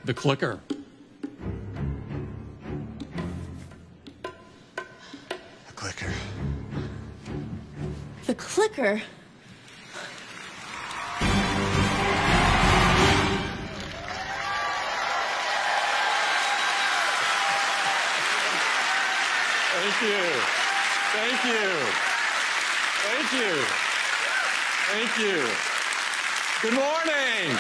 The clicker. The clicker. The clicker? Thank you. Thank you. Thank you. Thank you. Good morning.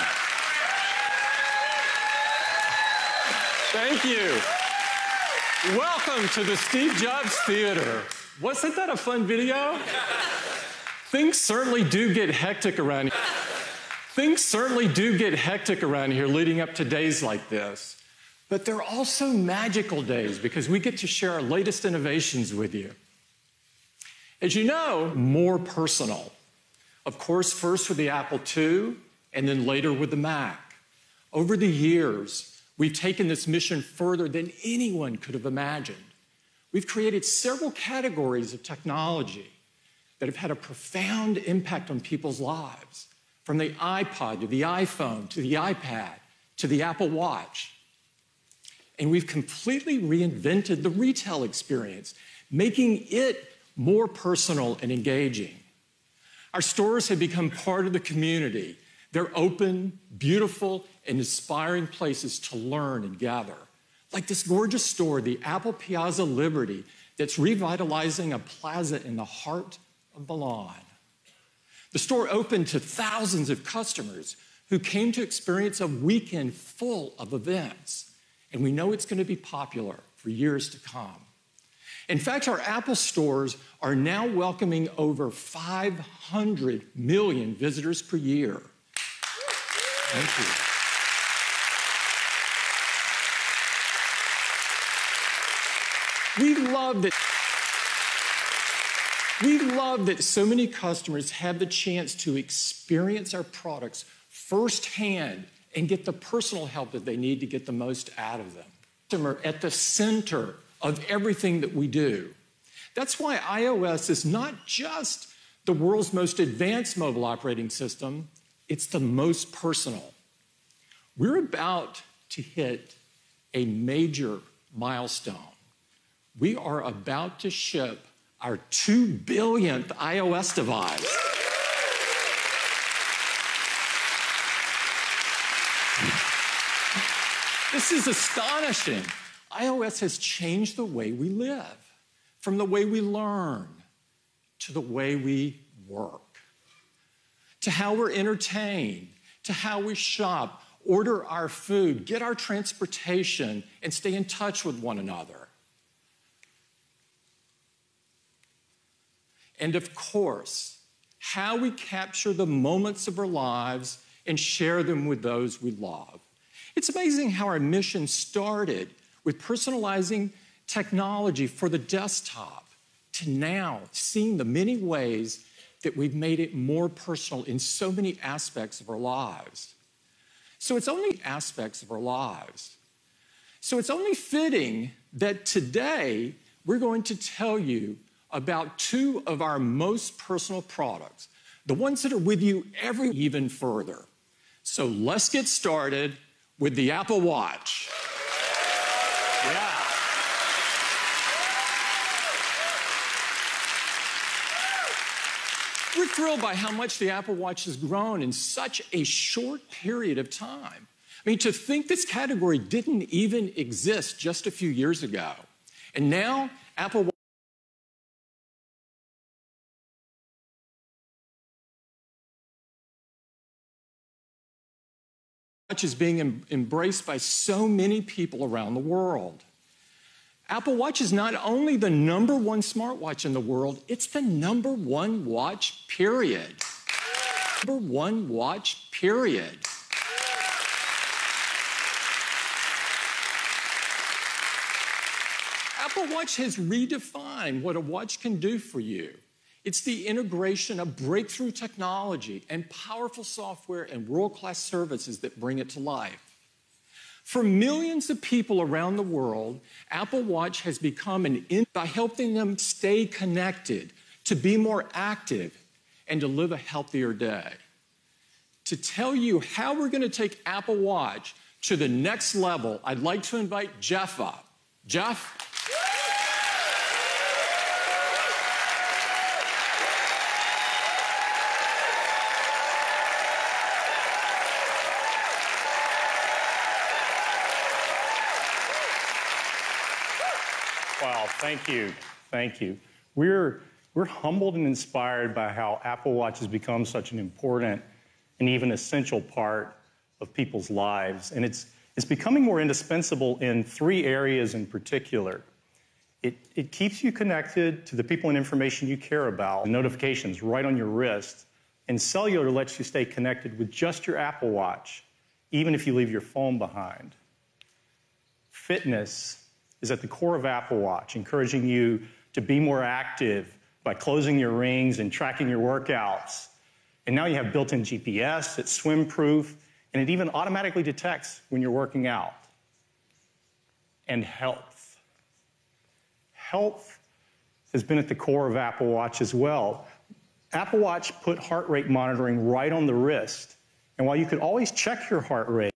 Thank you. Welcome to the Steve Jobs Theater. Wasn't that a fun video? Things certainly do get hectic around here. Things certainly do get hectic around here leading up to days like this. But they're also magical days because we get to share our latest innovations with you. As you know, more personal. Of course, first with the Apple II, and then later with the Mac. Over the years, we've taken this mission further than anyone could have imagined. We've created several categories of technology that have had a profound impact on people's lives, from the iPod to the iPhone to the iPad to the Apple Watch. And we've completely reinvented the retail experience, making it more personal and engaging. Our stores have become part of the community. They're open, beautiful, and inspiring places to learn and gather. Like this gorgeous store, the Apple Piazza Liberty, that's revitalizing a plaza in the heart of Milan. The store opened to thousands of customers who came to experience a weekend full of events. And we know it's going to be popular for years to come. In fact, our Apple stores are now welcoming over 500 million visitors per year. Thank you. We love that so many customers have the chance to experience our products firsthand and get the personal help that they need to get the most out of them. Customer at the center of everything that we do. That's why iOS is not just the world's most advanced mobile operating system, it's the most personal. We're about to hit a major milestone. We are about to ship our 2 billionth iOS device. This is astonishing. iOS has changed the way we live, from the way we learn to the way we work, to how we're entertained, to how we shop, order our food, get our transportation, and stay in touch with one another. And of course, how we capture the moments of our lives and share them with those we love. It's amazing how our mission started with personalizing technology for the desktop to now seeing the many ways that we've made it more personal in so many aspects of our lives. So it's only fitting that today we're going to tell you about 2 of our most personal products, the ones that are with you even further. So let's get started with the Apple Watch. Yeah. We're thrilled by how much the Apple Watch has grown in such a short period of time. I mean, to think this category didn't even exist just a few years ago. And now, Apple Watch is being embraced by so many people around the world. Apple Watch is not only the #1 smartwatch in the world, it's the #1 watch, period. #1 watch, period. Apple Watch has redefined what a watch can do for you. It's the integration of breakthrough technology and powerful software and world-class services that bring it to life. For millions of people around the world, Apple Watch has become by helping them stay connected, to be more active, and to live a healthier day. To tell you how we're going to take Apple Watch to the next level, I'd like to invite Jeff up. Jeff? Wow, thank you. Thank you. We're humbled and inspired by how Apple Watch has become such an important and even essential part of people's lives. And it's becoming more indispensable in 3 areas in particular. It keeps you connected to the people and information you care about, notifications right on your wrist, and cellular lets you stay connected with just your Apple Watch, even if you leave your phone behind. Fitness is at the core of Apple Watch, encouraging you to be more active by closing your rings and tracking your workouts. And now you have built-in GPS, it's swim-proof, and it even automatically detects when you're working out. And health. Health has been at the core of Apple Watch as well. Apple Watch put heart rate monitoring right on the wrist. And while you could always check your heart rate,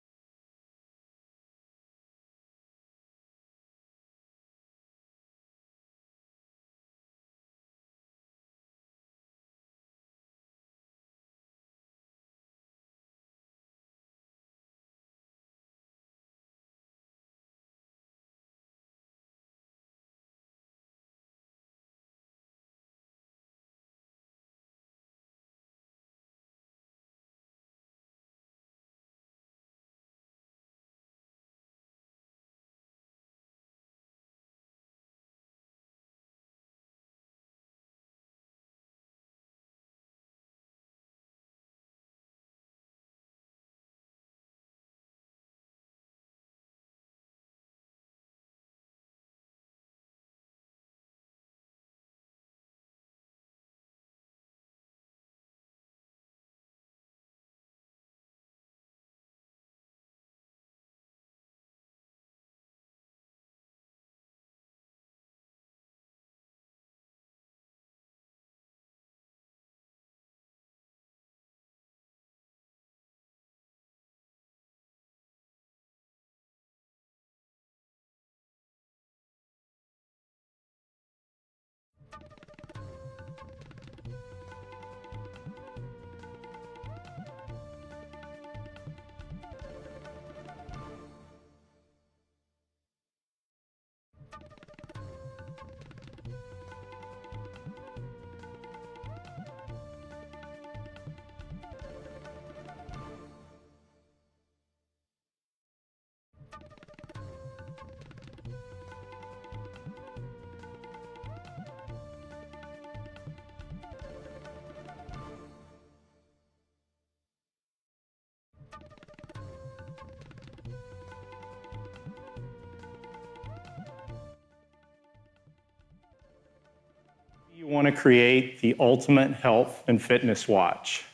you want to create the ultimate health and fitness watch.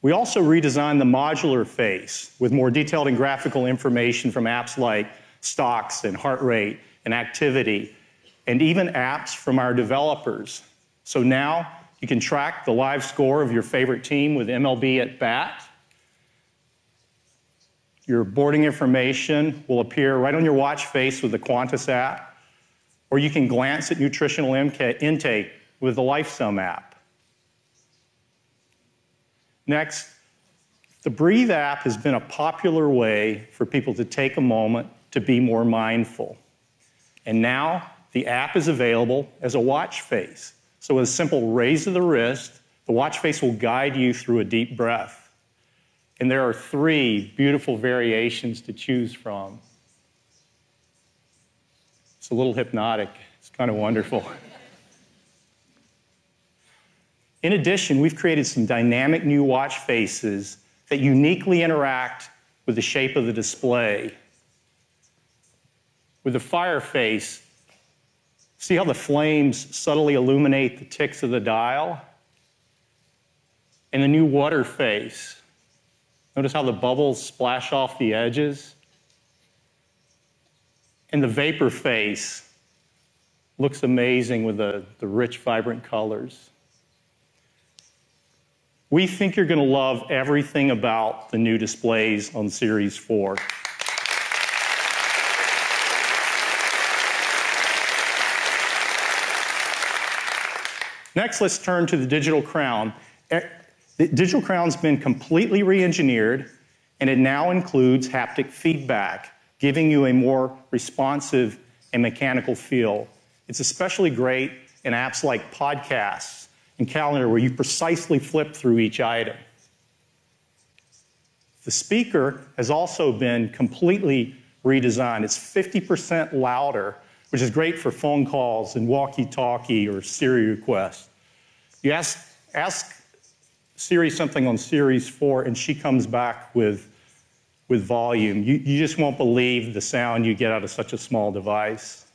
We also redesigned the modular face with more detailed and graphical information from apps like stocks and heart rate and activity, and even apps from our developers. So now you can track the live score of your favorite team with MLB at bat. Your boarding information will appear right on your watch face with the Qantas app, or you can glance at nutritional intake with the LifeSum app. Next, the Breathe app has been a popular way for people to take a moment to be more mindful. And now the app is available as a watch face. So with a simple raise of the wrist, the watch face will guide you through a deep breath. And there are 3 beautiful variations to choose from. It's a little hypnotic. It's kind of wonderful. In addition, we've created some dynamic new watch faces that uniquely interact with the shape of the display. With the fire face, see how the flames subtly illuminate the ticks of the dial? And the new water face, notice how the bubbles splash off the edges? And the vapor face looks amazing with the rich, vibrant colors. We think you're going to love everything about the new displays on Series 4. Next, let's turn to the digital crown. The digital crown's been completely re-engineered, and it now includes haptic feedback, giving you a more responsive and mechanical feel. It's especially great in apps like podcasts and calendar, where you precisely flip through each item. The speaker has also been completely redesigned. It's 50% louder, which is great for phone calls and walkie-talkie or Siri requests. You ask Siri something on Series 4, and she comes back with volume. You just won't believe the sound you get out of such a small device.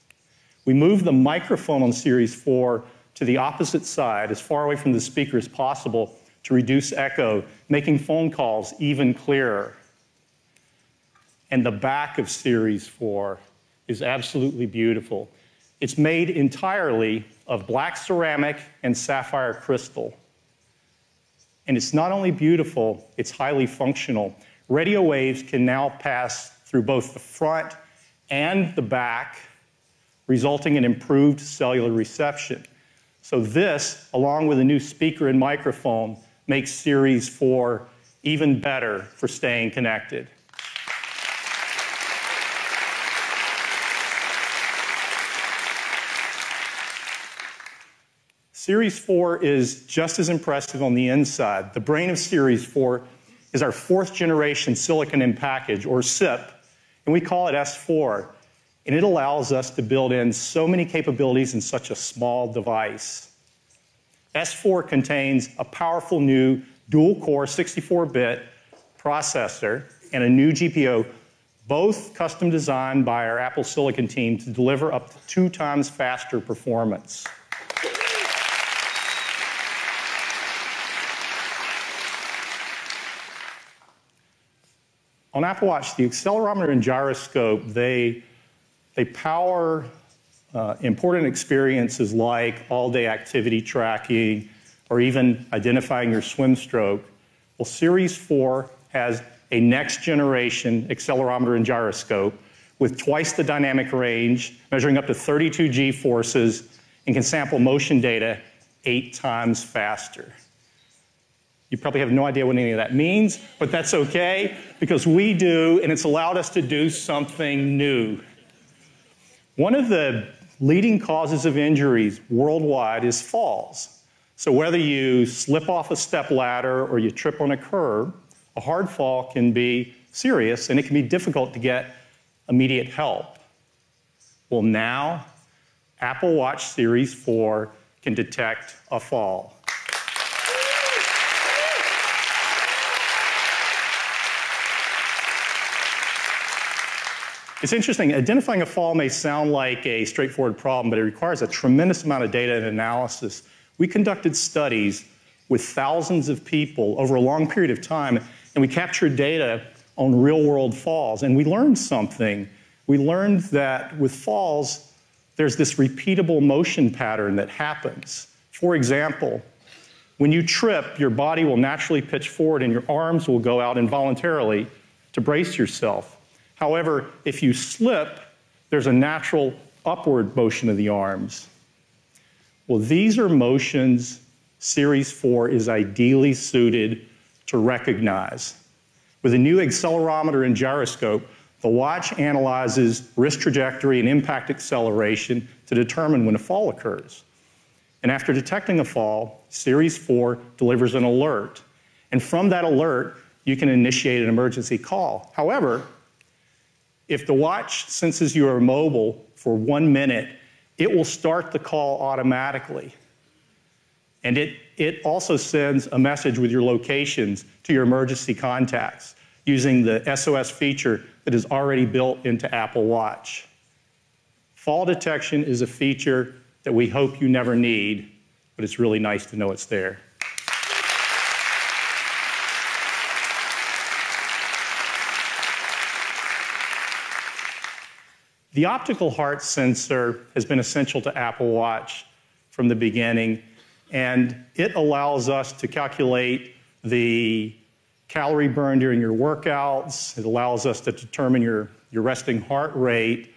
We moved the microphone on Series 4 to the opposite side, as far away from the speaker as possible, to reduce echo, making phone calls even clearer. And the back of Series 4 is absolutely beautiful. It's made entirely of black ceramic and sapphire crystal. And it's not only beautiful, it's highly functional. Radio waves can now pass through both the front and the back, resulting in improved cellular reception. So this, along with a new speaker and microphone, makes Series 4 even better for staying connected. Series 4 is just as impressive on the inside. The brain of Series 4 is our 4th generation silicon in package, or SIP, and we call it S4. And it allows us to build in so many capabilities in such a small device. S4 contains a powerful new dual-core 64-bit processor and a new GPU, both custom designed by our Apple Silicon team to deliver up to 2 times faster performance. On Apple Watch, the accelerometer and gyroscope, they power important experiences like all-day activity tracking or even identifying your swim stroke. Well, Series 4 has a next-generation accelerometer and gyroscope with twice the dynamic range, measuring up to 32 G-forces, and can sample motion data 8 times faster. You probably have no idea what any of that means, but that's okay, because we do, and it's allowed us to do something new. One of the leading causes of injuries worldwide is falls. So whether you slip off a step ladder or you trip on a curb, a hard fall can be serious, and it can be difficult to get immediate help. Well, now, Apple Watch Series 4 can detect a fall. It's interesting, identifying a fall may sound like a straightforward problem, but it requires a tremendous amount of data and analysis. We conducted studies with thousands of people over a long period of time, and we captured data on real-world falls, and we learned something. We learned that with falls, there's this repeatable motion pattern that happens. For example, when you trip, your body will naturally pitch forward and your arms will go out involuntarily to brace yourself. However, if you slip, there's a natural upward motion of the arms. Well, these are motions Series 4 is ideally suited to recognize. With a new accelerometer and gyroscope, the watch analyzes wrist trajectory and impact acceleration to determine when a fall occurs. And after detecting a fall, Series 4 delivers an alert. And from that alert, you can initiate an emergency call. However, if the watch senses you are mobile for 1 minute, it will start the call automatically. And it also sends a message with your locations to your emergency contacts using the SOS feature that is already built into Apple Watch. Fall detection is a feature that we hope you never need, but it's really nice to know it's there. The optical heart sensor has been essential to Apple Watch from the beginning, and it allows us to calculate the calorie burn during your workouts. It allows us to determine your resting heart rate.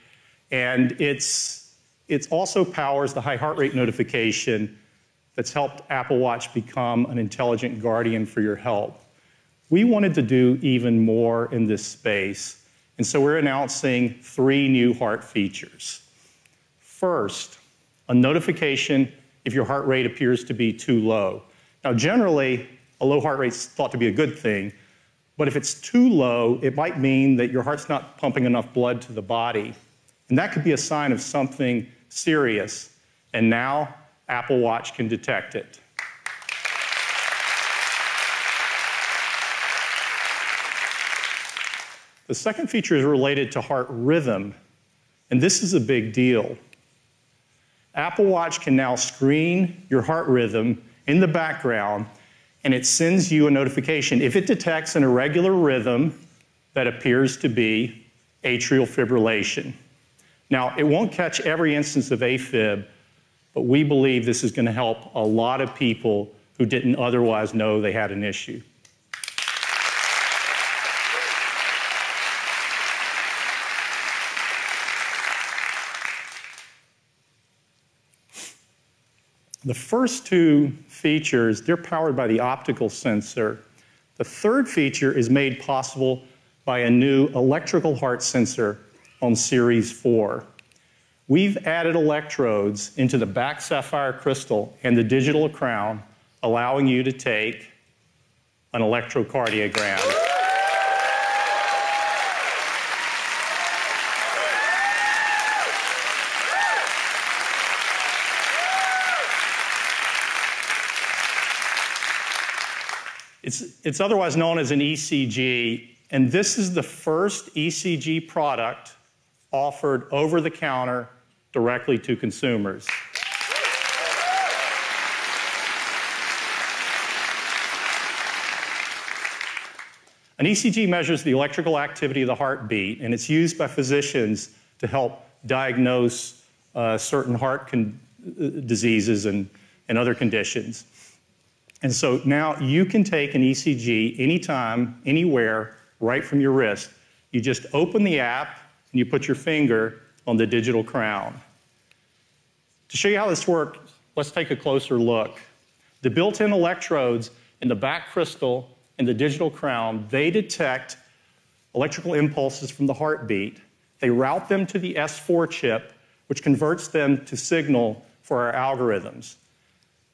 And it also powers the high heart rate notification that's helped Apple Watch become an intelligent guardian for your health. We wanted to do even more in this space, and so we're announcing 3 new heart features. First, a notification if your heart rate appears to be too low. Now, generally, a low heart rate is thought to be a good thing, but if it's too low, it might mean that your heart's not pumping enough blood to the body, and that could be a sign of something serious, and now Apple Watch can detect it. The second feature is related to heart rhythm, and this is a big deal. Apple Watch can now screen your heart rhythm in the background, and it sends you a notification if it detects an irregular rhythm that appears to be atrial fibrillation. Now, it won't catch every instance of AFib, but we believe this is going to help a lot of people who didn't otherwise know they had an issue. The first 2 features, they're powered by the optical sensor. The third feature is made possible by a new electrical heart sensor on Series 4. We've added electrodes into the back sapphire crystal and the digital crown, allowing you to take an electrocardiogram. It's otherwise known as an ECG, and this is the first ECG product offered over the counter directly to consumers. An ECG measures the electrical activity of the heartbeat, and it's used by physicians to help diagnose certain heart diseases and other conditions. And so now you can take an ECG anytime, anywhere, right from your wrist. You just open the app and you put your finger on the digital crown. To show you how this works, let's take a closer look. The built-in electrodes in the back crystal and the digital crown, they detect electrical impulses from the heartbeat. They route them to the S4 chip, which converts them to signal for our algorithms.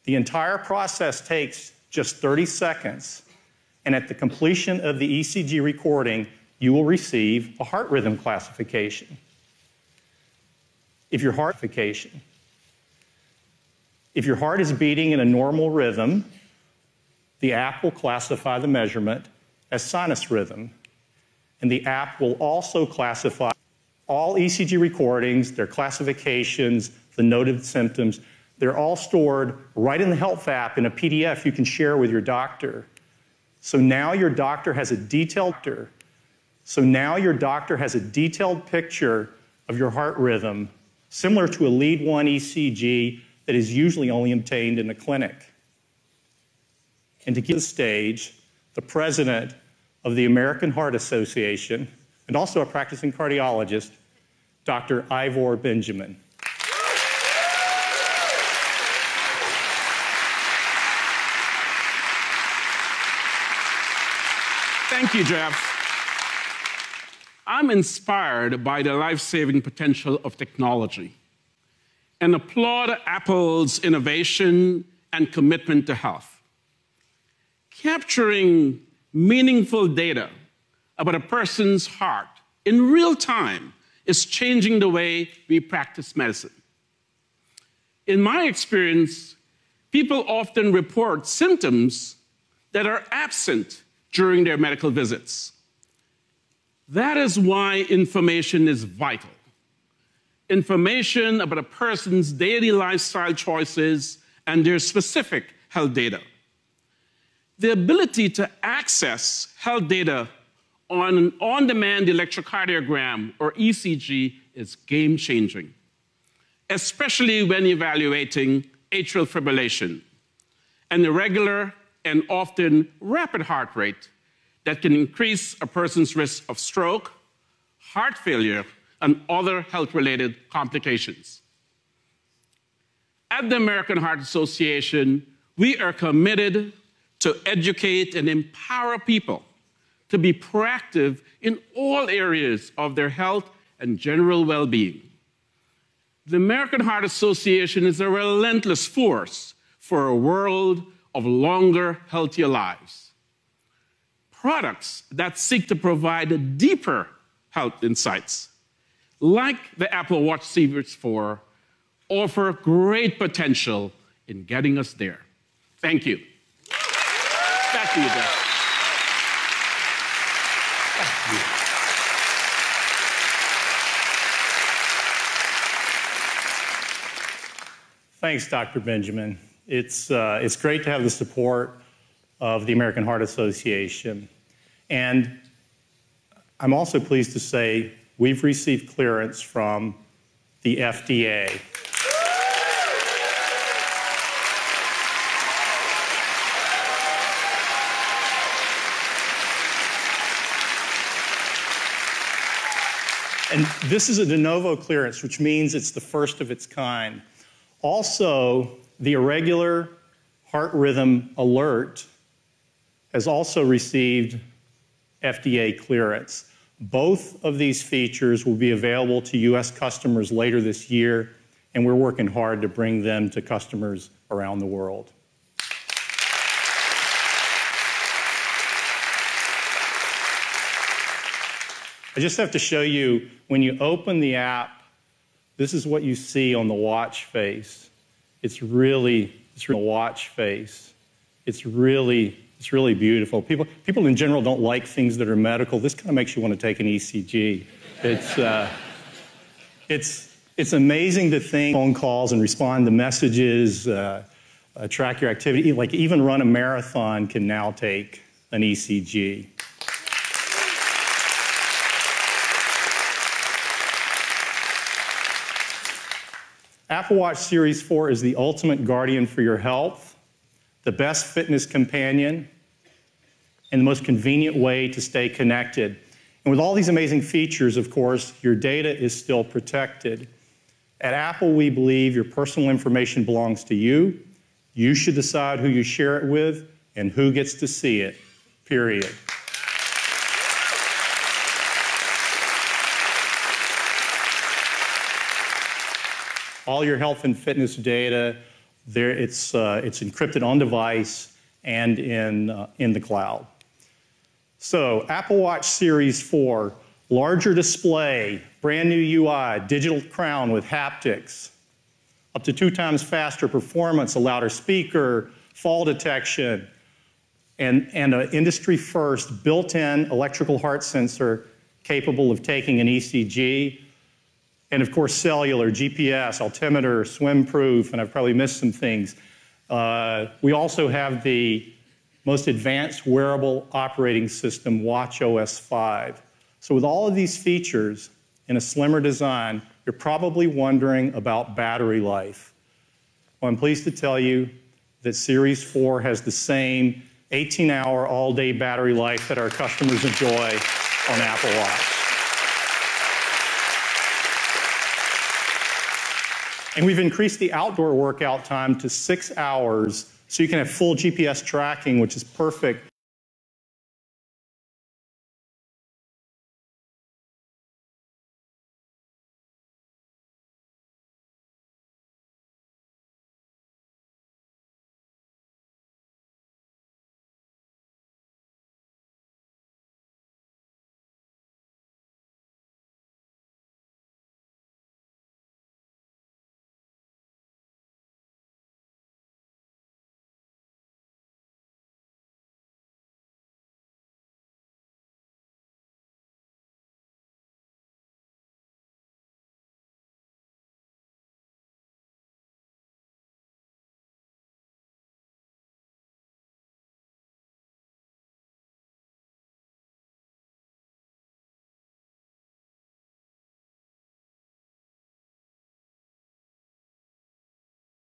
The entire process takes just 30 seconds, and at the completion of the ECG recording, you will receive a heart rhythm classification. If your heart is beating in a normal rhythm, the app will classify the measurement as sinus rhythm, and the app will also classify all ECG recordings, their classifications, the noted symptoms. They're all stored right in the Health app in a PDF you can share with your doctor. So now your doctor has a detailed picture of your heart rhythm, similar to a lead 1 ECG that is usually only obtained in a clinic. And to give the stage, the president of the American Heart Association, and also a practicing cardiologist, Dr. Ivor Benjamin. Thank you, Jeff. I'm inspired by the life-saving potential of technology and applaud Apple's innovation and commitment to health. Capturing meaningful data about a person's heart in real time is changing the way we practice medicine. In my experience, people often report symptoms that are absent during their medical visits. That is why information is vital. Information about a person's daily lifestyle choices and their specific health data. The ability to access health data on an on-demand electrocardiogram or ECG is game-changing, especially when evaluating atrial fibrillation, an irregular and often rapid heart rate that can increase a person's risk of stroke, heart failure, and other health-related complications. At the American Heart Association, we are committed to educate and empower people to be proactive in all areas of their health and general well-being. The American Heart Association is a relentless force for a world of longer, healthier lives. Products that seek to provide deeper health insights, like the Apple Watch Series 4, offer great potential in getting us there. Thank you. Back to you, Jeff. Thanks, Dr. Benjamin. It's great to have the support of the American Heart Association. And I'm also pleased to say we've received clearance from the FDA. And this is a de novo clearance, which means it's the first of its kind. Also, the irregular heart rhythm alert has also received FDA clearance. Both of these features will be available to US customers later this year, and we're working hard to bring them to customers around the world. I just have to show you, when you open the app, this is what you see on the watch face. It's really watch face. It's really beautiful. People in general don't like things that are medical. This kind of makes you want to take an ECG. It's amazing to think phone calls and respond to messages, track your activity. Like even run a marathon can now take an ECG. Apple Watch Series 4 is the ultimate guardian for your health, the best fitness companion, and the most convenient way to stay connected. And with all these amazing features, of course, your data is still protected. At Apple, we believe your personal information belongs to you. You should decide who you share it with and who gets to see it, period. All your health and fitness data, it's encrypted on device and in the cloud. So Apple Watch Series 4, larger display, brand new UI, digital crown with haptics, up to 2 times faster performance, a louder speaker, fall detection, and an industry-first built-in electrical heart sensor capable of taking an ECG. And of course, cellular, GPS, altimeter, swim-proof, and I've probably missed some things. We also have the most advanced wearable operating system, watchOS 5. So with all of these features in a slimmer design, you're probably wondering about battery life. Well, I'm pleased to tell you that Series 4 has the same 18-hour all-day battery life that our customers enjoy on Apple Watch. And we've increased the outdoor workout time to 6 hours so you can have full GPS tracking, which is perfect